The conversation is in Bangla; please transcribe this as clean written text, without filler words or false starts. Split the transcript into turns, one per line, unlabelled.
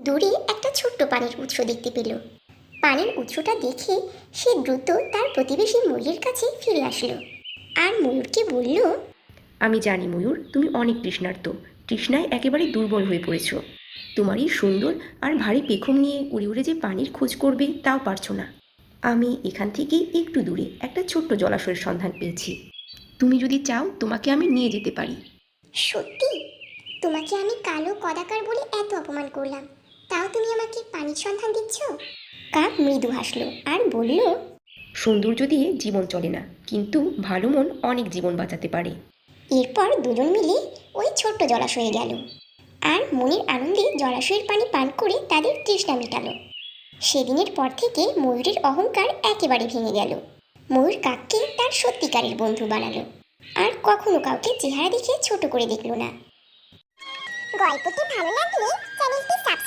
দূরে একটা ছোট্ট পানির উৎস দেখতে পেল। পানির উৎসটা দেখে সে দ্রুত তার প্রতিবেশী ময়ূরের কাছে ফিরে আসলো আর ময়ূরকে বলল,
আমি জানি ময়ূর, তুমি অনেক তৃষ্ণার্ত, তৃষ্ণায় একেবারে দুর্বল হয়ে পড়েছ। তোমার এই সুন্দর আর ভারী পেখম নিয়ে উড়ে উড়ে যে পানির খোঁজ করবে তাও পারছো না। আমি এখান থেকে একটু দূরে একটা ছোট্ট জলাশয়ের সন্ধান পেয়েছি। তুমি যদি চাও তোমাকে আমি নিয়ে যেতে পারি।
সত্যি? তোমাকে আমি কালো কদাকার বলে এত অপমান করলাম, তাও তুমি আমাকে পানির সন্ধান দিচ্ছ? কাক মৃদু হাসলো আর বলল,
সৌন্দর্য দিয়ে জীবন চলে না, কিন্তু ভালো মন অনেক জীবন বাঁচাতে পারে।
এরপর দুজন মিলে ওই ছোট্ট জলাশয়ে গেল আর মনের আনন্দে জলাশয়ের পানি পান করে তাদের তৃষ্ণা মেটালো। সেদিনের পর থেকে ময়ূরের অহংকার একেবারে ভেঙে গেল। ময়ূর কাককে তার সত্যিকারের বন্ধু বানালো আর কখনো কাউকে চেহারা দেখে ছোট করে দেখলো না। গল্পটি ভালো লাগলে চ্যানেলটি সাবস্ক্রাইব